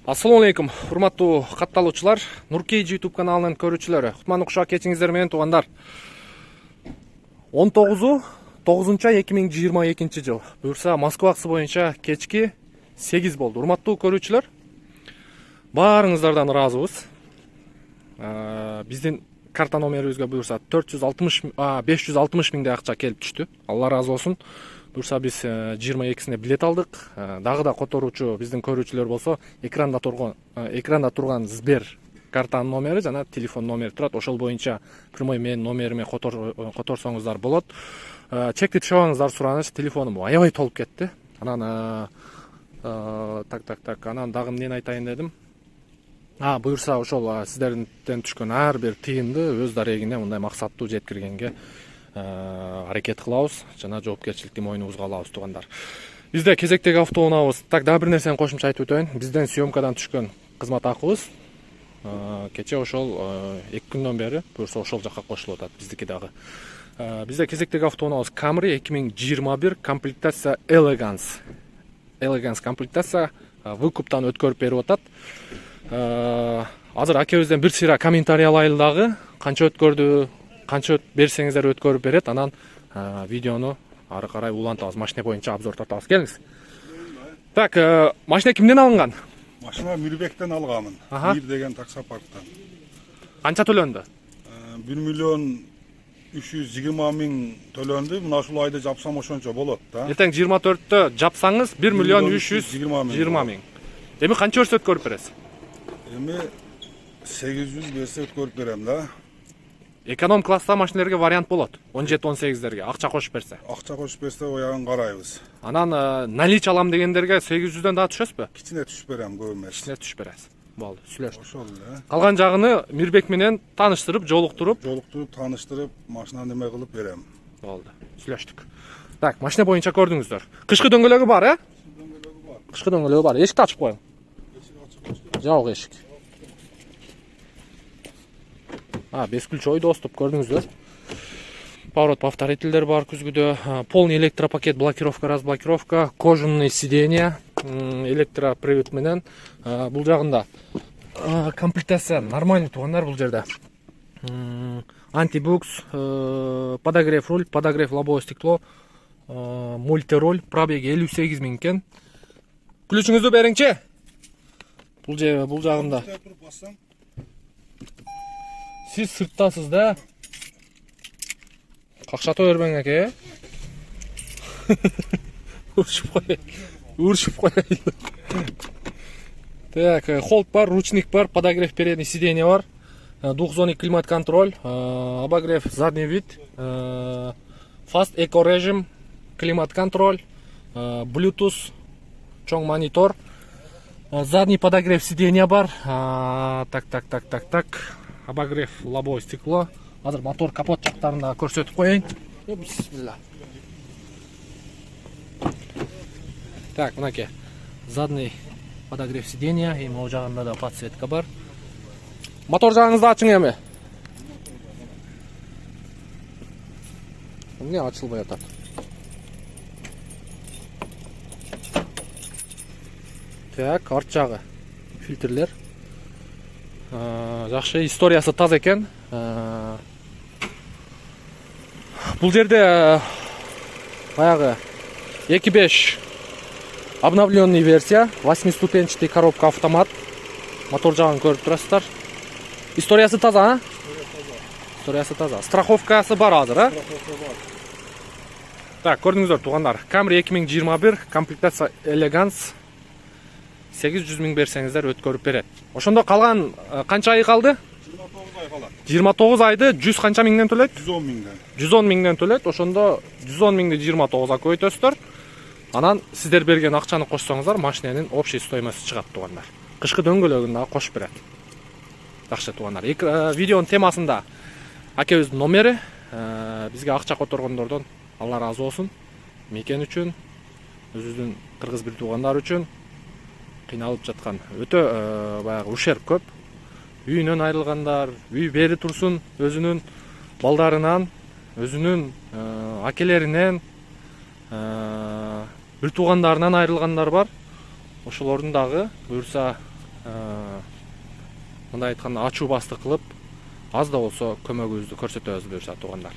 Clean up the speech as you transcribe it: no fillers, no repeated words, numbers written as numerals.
Assalamu alaikum, урматтуу катталуучулар, Нуркейджи YouTube каналынын көрүүчүлөрү. Кутмандуу кушак кечиңиздер менен туугандар. 19/9/2022 жыл. Буюрса Москва акысы боюнча кечки 8 болду. Урматтуу көрүүчүлөр, баарыңыздардан ыраазыбыз. Биздин карта номерибизге буюрса 560 миңдей акча келип түштү. Алла ыраазы болсун. Буюрса биз 22-сине билет алдык. Дагы да которуучу биздин көрүүчүлөр болсо, экранда турган Сбер картанын номери жана телефон номери турат. Ошол боюнча прямой менин номериме которсоңуздар болот. Чекти түшөбаңыздар, сураныч, телефонум аябай толуп кетти. Анан анан дагы эмнени айтайын дедим. Буюрса ошол сиздерден түшкөн ар бир тыйынды өз дарегине мындай максаттуу жеткиргенге аракет кылабыз жана жоопкерчиликти мойнубузга алабыз туугандар. Бизде кезектеги автоунаабыз. Дагы бир нерсени кошумча айтып өтөйүн. Бизден съемкадан түшкөн кызмат акыбыз кече ошол 2 күндөн бери буюрса ошол жакка кошулуп атат, биздики дагы. Бизде кезектеги автоунаабыз Camry 2021 комплектация Elegance. Elegance комплектация выкуптан өткөрүп берип атат. Азыр акебизден бир сыйра комментарий алайлы дагы. Канча өткөрдү, канча берсеңиздер өткөрүп берет. Анан видеону ары карай улантабыз, машина боюнча обзор тартабыз. Келиңиз. Так, машина кимден алынган? Машина Мирбектен алганмын. Мир деген таксопарктан. Канча төлөндү? 1.320.000 төлөндү. Мына ушул айда жапсам ошончо болот да. Эртең 24-тө жапсаңыз 1.320.000. Эми канча берсе өткөрүп бересиз? Эми 800 берсе өткөрүп берем да. Эконом класста машинелерге вариант болот. 17-18дерге акча кошуп берсе. Акча кошуп берсе оягын карайбыз. Анан налич алам дегендерге 800дөн дагы түшөсүзбү? Кичине түшүп берем, көп эмес. Кичине түшүп бересиз. Болду, сүйлөштүк. Ошол эле. Калган жагыны Мирбек менен тааныштырып, жолуктуруп, тааныштырып, машина неме кылып берем. Болду, сүйлөштүк. Так, машина боюнча көрдүңүздөр. Кышкы дөңгөлөгү бар, Кышкы дөңгөлөгү бар. Эшикти ачып коюң. Жабык эшик. 5 ключой доступ, көрдүңүздөр. Поворот повторительдер бар күзгүдө. Полный электропакет, блокировка, разблокировка, кожаный сиденья, электропривод менен. Бул жагында комплектация нормальный туугандар бул жерде. Антибукс, подогрев руль, подогрев лобовое стекло, мультируль, пробеги 58 000 экен. Ключуңузду бериңчи. Бул жагында. Сиз сырттасыз да. Какшата бербең аке. Урушуп коёюн. Так, холд бар, ручник бар, подогрев передний сиденья бар, двухзонный климат-контроль, обогрев задний вид, fast eco режим, климат-контроль, Bluetooth, чоң монитор, задний подогрев сиденья бар, так, обогрев лобовое стекло. Азыр мотор капот жактарында көрсөтүп коеюн. Бисмилlah. Так, мынакей. Задний подогрев сиденья, и могу жагында да подсветка бар. Мотор жагыңызды ачың эми. Эмне ачылбай атат? Так, арт жагы. Фильтрлер. Жакшы, историясы таза экен. Бул жерде баягы 2.5 обновленный версия, 8-ступенчатый коробка автомат. Мотор жагын көрүп турасыздар. Историясы таза, Историясы таза. Страховкасы бар азыр, Страховка бар. Так, көрдүңүздөр туугандар. Camry 2021 комплектация Elegance 800 000 берсеңиздер өткөрүп берет. Ошондо калган канча ай калды? 29 ай калат. 29 айды 100 канча миңден төлөйт? 110 миңден. 110 миңден төлөйт. Ошондо 110 миңди 29-а көбөйтөсүздөр. Анан сиздер берген акчаны кошсоңуздар, машинанын общий стоимосу чыгат туугандар. Кышкы дөңгөлөгүн дагы кошуп берет. Жакшы туугандар. Видеонун темасында акебиздин номери, бизге акча которгондордон Алла ыраазы болсун. Мекен үчүн, өзүбүздүн кыргыз бир туугандар үчүн кыйналып жаткан өтө баягы ушерп көп. Үйүнөн айрылгандар, үй бери турсун, өзүнүн балдарынан, өзүнүн акелеринен, бир туугандарынан айрылгандар бар. Ошолордун дагы буюрса мындай айтканда ачуу басты кылып аз да болсо көмөгүбүздү көрсөтөбүз буюрса туугандар.